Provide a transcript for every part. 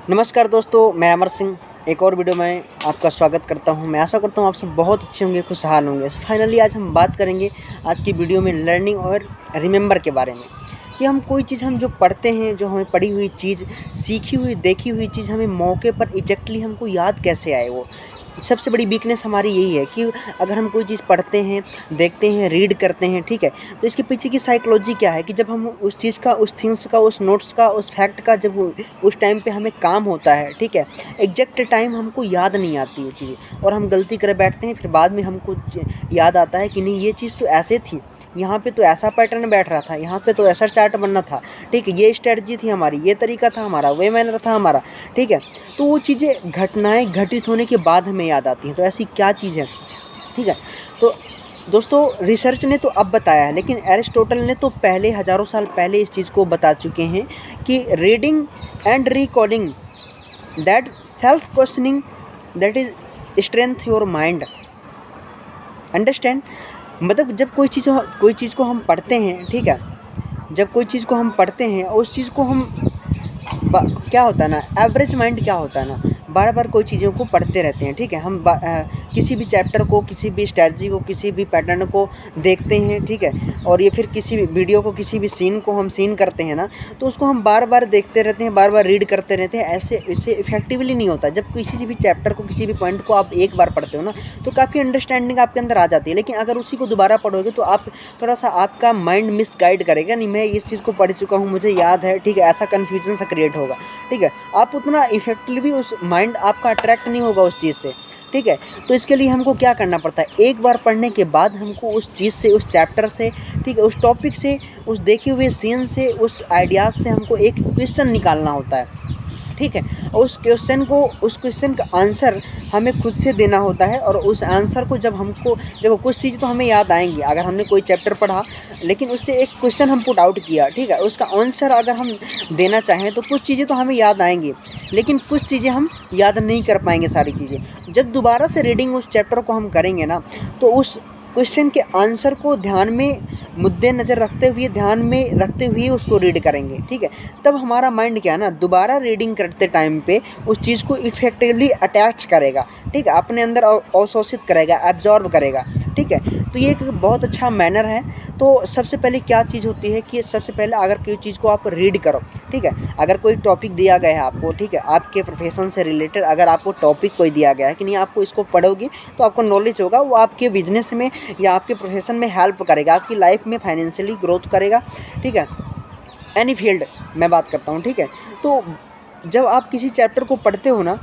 नमस्कार दोस्तों, मैं अमर सिंह एक और वीडियो में आपका स्वागत करता हूं। मैं आशा करता हूं आप सब बहुत अच्छे होंगे, खुशहाल होंगे। फाइनली आज हम बात करेंगे आज की वीडियो में लर्निंग और रिमेंबर के बारे में कि हम कोई चीज़ हम जो पढ़ते हैं, जो हमें पढ़ी हुई चीज़, सीखी हुई, देखी हुई चीज़ हमें मौके पर एग्जैक्टली हमको याद कैसे आए। वो सबसे बड़ी वीकनेस हमारी यही है कि अगर हम कोई चीज़ पढ़ते हैं, देखते हैं, रीड करते हैं, ठीक है, तो इसके पीछे की साइकोलॉजी क्या है कि जब हम उस चीज़ का, उस थिंग्स का, उस नोट्स का, उस फैक्ट का जब उस टाइम पे हमें काम होता है, ठीक है, एग्जैक्ट टाइम हमको याद नहीं आती वो चीज़ें और हम गलती कर बैठते हैं। फिर बाद में हमको याद आता है कि नहीं, ये चीज़ तो ऐसे थी, यहाँ पे तो ऐसा पैटर्न बैठ रहा था, यहाँ पे तो ऐसा चार्ट बनना था, ठीक है, ये स्ट्रेटजी थी हमारी, ये तरीका था हमारा, वे मैनर था हमारा, ठीक है। तो वो चीज़ें, घटनाएं घटित होने के बाद हमें याद आती हैं। तो ऐसी क्या चीज़ है, ठीक है। तो दोस्तों, रिसर्च ने तो अब बताया है, लेकिन एरिस्टोटल ने तो पहले, हज़ारों साल पहले इस चीज़ को बता चुके हैं कि reading and recalling that self questioning that is strength your mind. Understand? मतलब जब कोई चीज़ को हम पढ़ते हैं, ठीक है, जब कोई चीज़ को हम पढ़ते हैं और उस चीज़ को हम क्या होता है ना, एवरेज माइंड क्या होता है ना, बार बार कोई चीज़ों को पढ़ते रहते हैं, ठीक है। हम किसी भी चैप्टर को, किसी भी स्ट्रैटेजी को, किसी भी पैटर्न को देखते हैं, ठीक है, और ये फिर किसी भी वीडियो को, किसी भी सीन को हम सीन करते हैं ना, तो उसको हम बार बार देखते रहते हैं, बार बार रीड करते रहते हैं। ऐसे इससे इफेक्टिवली नहीं होता। जब किसी भी चैप्टर को, किसी भी पॉइंट को आप एक बार पढ़ते हो ना, तो काफ़ी अंडरस्टैंडिंग आपके अंदर आ जाती है। लेकिन अगर उसी को दोबारा पढ़ोगे तो आप थोड़ा सा, आपका माइंड मिसगाइड करेगा, नहीं मैं इस चीज़ को पढ़ चुका हूँ, मुझे याद है, ठीक है, ऐसा कन्फ्यूजन सा क्रिएट होगा, ठीक है। आप उतना इफेक्टिवली, उस माइंड आपका अट्रैक्ट नहीं होगा उस चीज़ से, ठीक है। तो इसके लिए हमको क्या करना पड़ता है, एक बार पढ़ने के बाद हमको उस चीज़ से, उस चैप्टर से, ठीक है, उस टॉपिक से, उस देखे हुए सीन से, उस आइडियाज़ से हमको एक क्वेश्चन निकालना होता है, ठीक है। और उस क्वेश्चन का आंसर हमें खुद से देना होता है। और उस आंसर को जब हमको, देखो, कुछ चीज़ तो हमें याद आएंगी अगर हमने कोई चैप्टर पढ़ा, लेकिन उससे एक क्वेश्चन हम पुट आउट किया, ठीक है, उसका आंसर अगर हम देना चाहें तो कुछ चीज़ें तो हमें याद आएंगी, लेकिन कुछ चीज़ें हम याद नहीं कर पाएंगे सारी चीज़ें। जब दोबारा से रीडिंग उस चैप्टर को हम करेंगे ना, तो उस क्वेश्चन के आंसर को ध्यान में, मुद्देनज़र रखते हुए, ध्यान में रखते हुए उसको रीड करेंगे, ठीक है। तब हमारा माइंड क्या है ना, दोबारा रीडिंग करते टाइम पे उस चीज़ को इफेक्टिवली अटैच करेगा, ठीक है, अपने अंदर अवशोषित करेगा, एब्जॉर्ब करेगा, ठीक है। तो ये एक बहुत अच्छा मैनर है। तो सबसे पहले क्या चीज़ होती है कि सबसे पहले अगर कोई चीज़ को आप रीड करो, ठीक है, अगर कोई टॉपिक दिया गया है आपको, ठीक है, आपके प्रोफेशन से रिलेटेड अगर आपको टॉपिक कोई दिया गया है कि नहीं, आपको इसको पढ़ोगे तो आपको नॉलेज होगा, वो आपके बिजनेस में या आपके प्रोफेशन में हेल्प करेगा, आपकी लाइफ में फाइनेंशियली ग्रोथ करेगा, ठीक है, एनी फील्ड मैं बात करता हूँ, ठीक है। तो जब आप किसी चैप्टर को पढ़ते हो ना,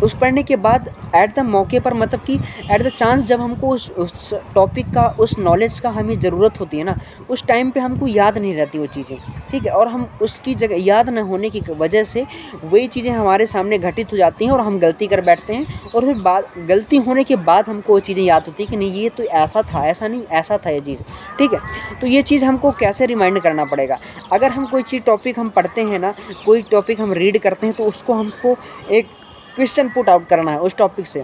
उस पढ़ने के बाद एट द मौके पर, मतलब कि एट द चांस, जब हमको उस टॉपिक का, उस नॉलेज का हमें ज़रूरत होती है ना, उस टाइम पे हमको याद नहीं रहती वो चीज़ें, ठीक है। और हम उसकी जगह, याद न होने की वजह से वही चीज़ें हमारे सामने घटित हो जाती हैं और हम गलती कर बैठते हैं। और फिर गलती होने के बाद हमको वो चीज़ें याद होती है कि नहीं, ये तो ऐसा था, ऐसा नहीं, ऐसा था ये चीज़, ठीक है। तो ये चीज़ हमको कैसे रिमाइंड करना पड़ेगा, अगर हम कोई चीज़, टॉपिक हम पढ़ते हैं ना, कोई टॉपिक हम रीड करते हैं, तो उसको हमको एक क्वेश्चन पुट आउट करना है उस टॉपिक से,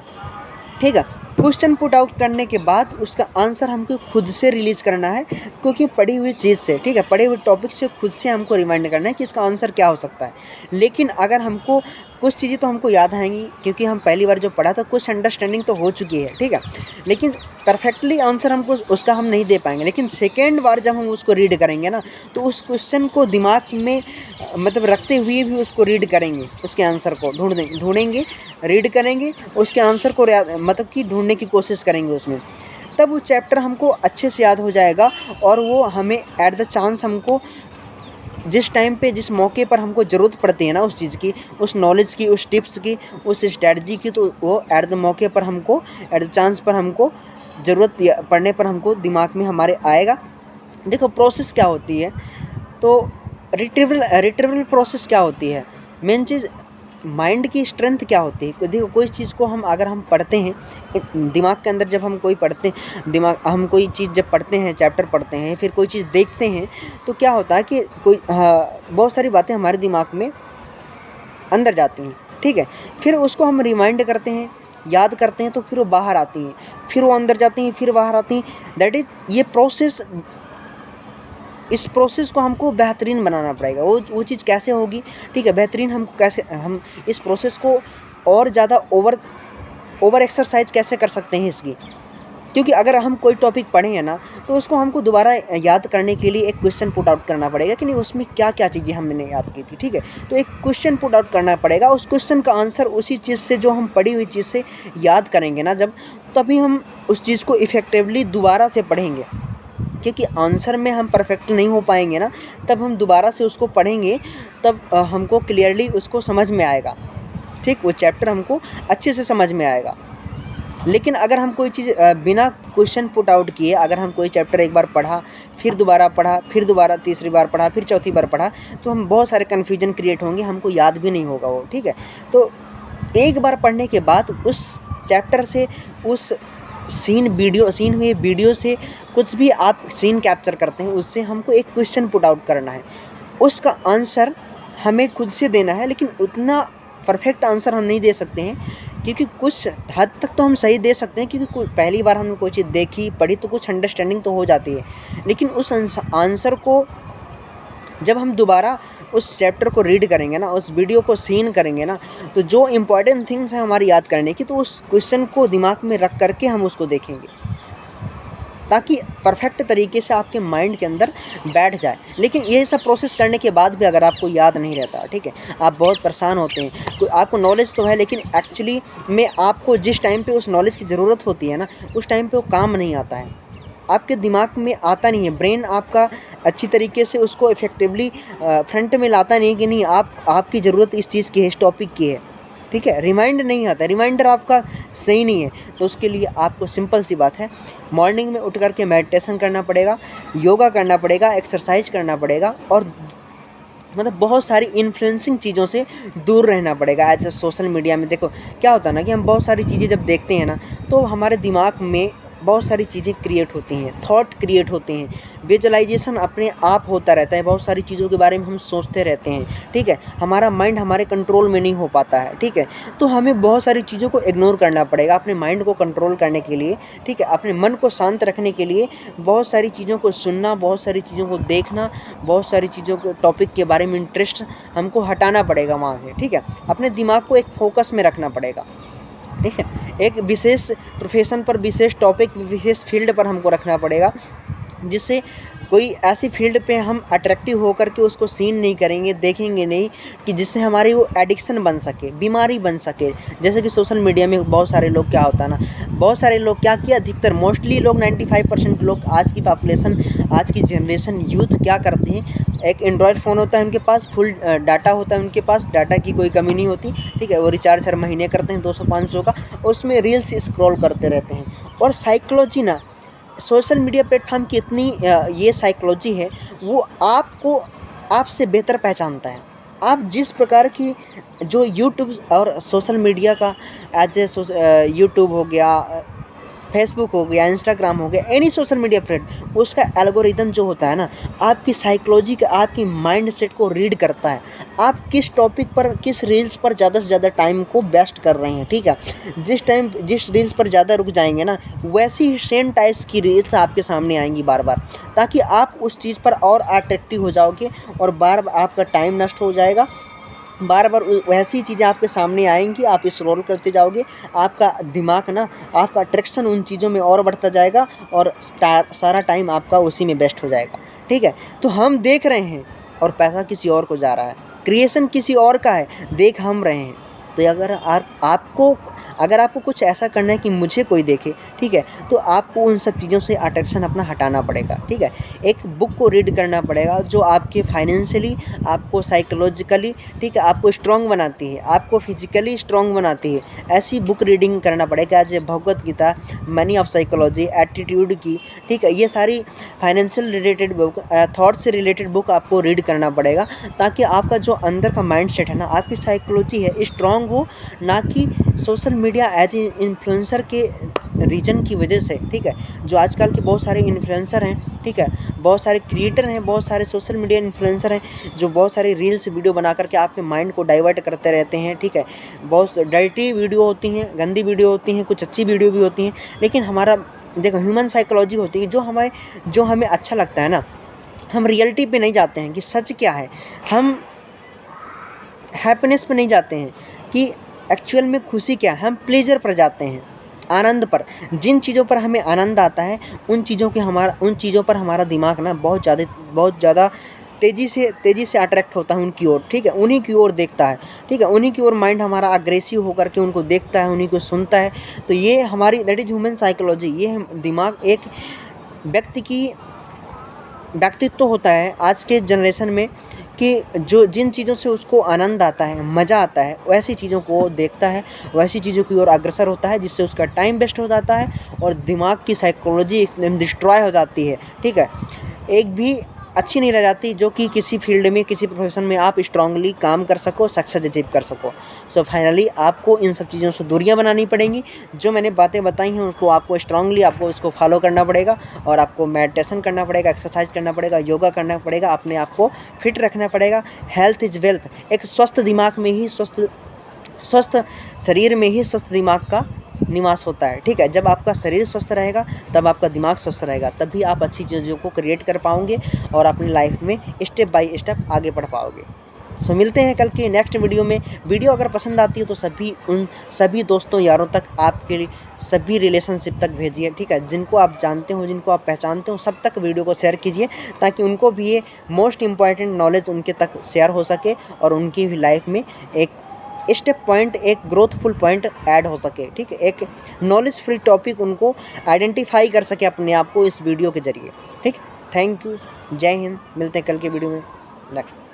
ठीक है। क्वेश्चन पुट आउट करने के बाद उसका आंसर हमको खुद से रिलीज़ करना है, क्योंकि पढ़ी हुई चीज़ से, ठीक है, पढ़े हुए टॉपिक से खुद से हमको रिमाइंड करना है कि इसका आंसर क्या हो सकता है। लेकिन अगर हमको कुछ चीज़ें तो हमको याद आएंगी, क्योंकि हम पहली बार जो पढ़ा था, कुछ अंडरस्टैंडिंग तो हो चुकी है, ठीक है, लेकिन परफेक्टली आंसर हमको उसका हम नहीं दे पाएंगे। लेकिन सेकेंड बार जब हम उसको रीड करेंगे ना, तो उस क्वेश्चन को दिमाग में मतलब रखते हुए भी उसको रीड करेंगे, उसके आंसर को ढूंढेंगे, रीड करेंगे, उसके आंसर को मतलब कि ढूंढने की कोशिश करेंगे उसमें। तब वो चैप्टर हमको अच्छे से याद हो जाएगा और वो हमें एट द चांस, हमको जिस टाइम पे, जिस मौके पर हमको ज़रूरत पड़ती है ना उस चीज़ की, उस नॉलेज की, उस टिप्स की, उस स्ट्रेटजी की, तो वो एट द मौके पर हमको, एट द चांस पर हमको ज़रूरत पड़ने पर हमको दिमाग में हमारे आएगा। देखो, प्रोसेस क्या होती है, तो रिट्रीवल प्रोसेस क्या होती है, मेन चीज़ माइंड की स्ट्रेंथ क्या होती है। देखो, कोई चीज़ को हम, अगर हम पढ़ते हैं, दिमाग के अंदर जब हम कोई पढ़ते हैं, हम कोई चीज़ जब पढ़ते हैं, चैप्टर पढ़ते हैं, फिर कोई चीज़ देखते हैं, तो क्या होता है कि बहुत सारी बातें हमारे दिमाग में अंदर जाती हैं, ठीक है। फिर उसको हम रिमाइंड करते हैं, याद करते हैं, तो फिर वो बाहर आती हैं, फिर वो अंदर जाती हैं, फिर बाहर आती हैं। दैट इज़, ये प्रोसेस इस प्रोसेस को हमको बेहतरीन बनाना पड़ेगा। वो चीज़ कैसे होगी, ठीक है, बेहतरीन हम कैसे, हम इस प्रोसेस को और ज़्यादा ओवर एक्सरसाइज कैसे कर सकते हैं इसकी। क्योंकि अगर हम कोई टॉपिक पढ़े हैं ना, तो उसको हमको दोबारा याद करने के लिए एक क्वेश्चन पुट आउट करना पड़ेगा कि नहीं उसमें क्या क्या चीज़ें हमने याद की थी, ठीक है। तो एक क्वेश्चन पुट आउट करना पड़ेगा, उस क्वेश्चन का आंसर उसी चीज़ से, जो हम पढ़ी हुई चीज़ से याद करेंगे ना जब, तभी हम उस चीज़ को इफ़ेक्टिवली दोबारा से पढ़ेंगे। क्योंकि आंसर में हम परफेक्ट नहीं हो पाएंगे ना, तब हम दोबारा से उसको पढ़ेंगे, तब हमको क्लियरली उसको समझ में आएगा, ठीक, वो चैप्टर हमको अच्छे से समझ में आएगा। लेकिन अगर हम कोई चीज़ बिना क्वेश्चन पुट आउट किए, अगर हम कोई चैप्टर एक बार पढ़ा, फिर दोबारा पढ़ा, फिर दोबारा तीसरी बार पढ़ा, फिर चौथी बार पढ़ा, तो हम बहुत सारे कन्फ्यूजन क्रिएट होंगे, हमको याद भी नहीं होगा वो, ठीक है। तो एक बार पढ़ने के बाद उस चैप्टर से, उस सीन हुए वीडियो से कुछ भी आप सीन कैप्चर करते हैं, उससे हमको एक क्वेश्चन पुट आउट करना है, उसका आंसर हमें खुद से देना है। लेकिन उतना परफेक्ट आंसर हम नहीं दे सकते हैं, क्योंकि कुछ हद तक तो हम सही दे सकते हैं, क्योंकि पहली बार हमने कोई चीज़ देखी पढ़ी तो कुछ अंडरस्टैंडिंग तो हो जाती है। लेकिन उस आंसर को जब हम दोबारा उस चैप्टर को रीड करेंगे ना, उस वीडियो को सीन करेंगे ना, तो जो इम्पॉर्टेंट थिंग्स हैं हमारी याद करने की, तो उस क्वेश्चन को दिमाग में रख करके हम उसको देखेंगे, ताकि परफेक्ट तरीके से आपके माइंड के अंदर बैठ जाए। लेकिन ये सब प्रोसेस करने के बाद भी अगर आपको याद नहीं रहता, ठीक है, आप बहुत परेशान होते हैं, आपको नॉलेज तो है, लेकिन एक्चुअली में आपको जिस टाइम पे उस नॉलेज की ज़रूरत होती है ना, उस टाइम पे वो काम नहीं आता है, आपके दिमाग में आता नहीं है, ब्रेन आपका अच्छी तरीके से उसको इफ़ेक्टिवली फ्रंट में लाता नहीं कि नहीं आपकी ज़रूरत इस चीज़ की है, इस टॉपिक की है, ठीक है। रिमाइंड नहीं आता, रिमाइंडर आपका सही नहीं है। तो उसके लिए आपको सिंपल सी बात है, मॉर्निंग में उठ करके मेडिटेशन करना पड़ेगा, योगा करना पड़ेगा, एक्सरसाइज करना पड़ेगा, और मतलब बहुत सारी इन्फ्लुएंसिंग चीज़ों से दूर रहना पड़ेगा। एज सोशल मीडिया में देखो क्या होता है ना, कि हम बहुत सारी चीज़ें जब देखते हैं ना, तो हमारे दिमाग में बहुत सारी चीज़ें क्रिएट होती हैं, थॉट क्रिएट होते हैं, विजुअलाइजेशन अपने आप होता रहता है, बहुत सारी चीज़ों के बारे में हम सोचते रहते हैं, ठीक है। हमारा माइंड हमारे कंट्रोल में नहीं हो पाता है, ठीक है। तो हमें बहुत सारी चीज़ों को इग्नोर करना पड़ेगा अपने माइंड को कंट्रोल करने के लिए, ठीक है। अपने मन को शांत रखने के लिए बहुत सारी चीज़ों को सुनना, बहुत सारी चीज़ों को देखना, बहुत सारी चीज़ों को, टॉपिक के बारे में इंटरेस्ट हमको हटाना पड़ेगा वहाँ से, ठीक है। अपने दिमाग को एक फोकस में रखना पड़ेगा, ठीक है। एक विशेष प्रोफेशन पर, विशेष टॉपिक, विशेष फील्ड पर हमको रखना पड़ेगा, जिससे कोई ऐसी फील्ड पे हम अट्रैक्टिव होकर के उसको सीन नहीं करेंगे, देखेंगे नहीं, कि जिससे हमारी वो एडिक्शन बन सके, बीमारी बन सके। जैसे कि सोशल मीडिया में बहुत सारे लोग, क्या होता है ना, बहुत सारे लोग क्या किया, अधिकतर मोस्टली लोग 95% लोग, आज की पॉपुलेशन, आज की जनरेशन यूथ क्या करते हैं, एक एंड्रॉयड फ़ोन होता है उनके पास, फुल डाटा होता है उनके पास, डाटा की कोई कमी नहीं होती, ठीक है। वो रिचार्ज हर महीने करते हैं 200-500 का, और उसमें रील्स स्क्रॉल करते रहते हैं। और साइकोलॉजी ना, सोशल मीडिया प्लेटफॉर्म की इतनी ये साइकोलॉजी है, वो आपको आपसे बेहतर पहचानता है। आप जिस प्रकार की, जो यूट्यूब और सोशल मीडिया का एज ए यूट्यूब हो गया, फेसबुक हो गया, इंस्टाग्राम हो गया, एनी सोशल मीडिया फ्रेंड, उसका एल्गोरिदम जो होता है ना, आपकी साइकोलॉजी का, आपकी माइंड सेट को रीड करता है। आप किस टॉपिक पर, किस रील्स पर ज़्यादा से ज़्यादा टाइम को वेस्ट कर रहे हैं, ठीक है। जिस रील्स पर ज़्यादा रुक जाएंगे ना, वैसी ही सेम टाइप्स की रील्स आपके सामने आएंगी बार बार, ताकि आप उस चीज़ पर और अट्रैक्टिव हो जाओगे, और बार बार आपका टाइम नष्ट हो जाएगा, बार बार वैसी चीज़ें आपके सामने आएंगी, आप स्क्रॉल करते जाओगे, आपका दिमाग ना, आपका अट्रैक्शन उन चीज़ों में और बढ़ता जाएगा, और सारा टाइम आपका उसी में वेस्ट हो जाएगा, ठीक है। तो हम देख रहे हैं और पैसा किसी और को जा रहा है, क्रिएशन किसी और का है, देख हम रहे हैं। तो अगर आपको कुछ ऐसा करना है कि मुझे कोई देखे, ठीक है, तो आपको उन सब चीज़ों से अट्रैक्शन अपना हटाना पड़ेगा, ठीक है। एक बुक को रीड करना पड़ेगा जो आपके फाइनेंशियली, आपको साइकोलॉजिकली, ठीक है, आपको स्ट्रॉन्ग बनाती है, आपको फिजिकली स्ट्रॉन्ग बनाती है। ऐसी बुक रीडिंग करना पड़ेगा, जैसे Bhagavad Gita, money of psychology, attitude की, ठीक है, ये सारी फाइनेंशियल रिलेटेड बुक, थॉट से रिलेटेड बुक आपको रीड करना पड़ेगा, ताकि आपका जो अंदर का माइंड सेट है ना, आपकी साइकोलॉजी है, स्ट्रॉन्ग हो, ना कि social media as a influencer के रीजन की वजह से, ठीक है। जो आजकल के बहुत सारे इन्फ्लुएंसर हैं, ठीक है, बहुत सारे क्रिएटर हैं, बहुत सारे सोशल मीडिया इन्फ्लुएंसर हैं, जो बहुत सारी रील्स वीडियो बना करके आपके माइंड को डाइवर्ट करते रहते हैं, ठीक है। बहुत डर्टी वीडियो होती हैं, गंदी वीडियो होती हैं, कुछ अच्छी वीडियो भी होती हैं, लेकिन हमारा देखो ह्यूमन साइकोलॉजी होती है, जो हमें अच्छा लगता है ना, हम रियलिटी पे नहीं जाते हैं कि सच क्या है, हम हैप्पीनेस पे नहीं जाते हैं कि एक्चुअल में खुशी क्या है, हम प्लेजर पर जाते हैं, आनंद पर। जिन चीज़ों पर हमें आनंद आता है उन चीज़ों पर हमारा दिमाग ना बहुत ज़्यादा तेज़ी से अट्रैक्ट होता है उनकी ओर, ठीक है, उन्हीं की ओर देखता है, ठीक है, उन्हीं की ओर माइंड हमारा अग्रेसिव होकर के उनको देखता है, उन्हीं को सुनता है। तो ये हमारी दैट इज़ ह्यूमन साइकोलॉजी। ये दिमाग एक व्यक्तित्व होता है आज के जनरेशन में कि जो जिन चीज़ों से उसको आनंद आता है, मज़ा आता है, वैसी चीज़ों को देखता है, वैसी चीज़ों की ओर अग्रसर होता है, जिससे उसका टाइम वेस्ट हो जाता है और दिमाग की साइकोलॉजी एकदम डिस्ट्रॉय हो जाती है, ठीक है, एक भी अच्छी नहीं रह जाती, जो कि किसी फील्ड में, किसी प्रोफेशन में आप स्ट्रांगली काम कर सको, सक्सेस अचीव कर सको। सो फाइनली आपको इन सब चीज़ों से दूरियां बनानी पड़ेंगी। जो मैंने बातें बताई हैं उनको आपको स्ट्रांगली आपको उसको फॉलो करना पड़ेगा और आपको मेडिटेशन करना पड़ेगा, एक्सरसाइज करना पड़ेगा, योगा करना पड़ेगा, अपने आप को फिट रखना पड़ेगा। Health is wealth. एक स्वस्थ दिमाग में ही स्वस्थ शरीर में ही स्वस्थ दिमाग का निवास होता है, ठीक है। जब आपका शरीर स्वस्थ रहेगा तब आपका दिमाग स्वस्थ रहेगा, तभी आप अच्छी चीज़ों को क्रिएट कर पाओगे और अपनी लाइफ में स्टेप बाय स्टेप आगे बढ़ पाओगे। सो मिलते हैं कल के नेक्स्ट वीडियो में। वीडियो अगर पसंद आती है तो उन सभी दोस्तों यारों तक, आपके सभी रिलेशनशिप तक भेजिए, ठीक है। जिनको आप जानते हो, जिनको आप पहचानते हो, सब तक वीडियो को शेयर कीजिए ताकि उनको भी ये मोस्ट इम्पॉर्टेंट नॉलेज उनके तक शेयर हो सके और उनकी भी लाइफ में एक स्टेप पॉइंट, एक ग्रोथफुल पॉइंट ऐड हो सके, ठीक है। एक नॉलेज फ्री टॉपिक उनको आइडेंटिफाई कर सके अपने आप को इस वीडियो के ज़रिए, ठीक। थैंक यू, जय हिंद। मिलते हैं कल के वीडियो में नेक्स्ट।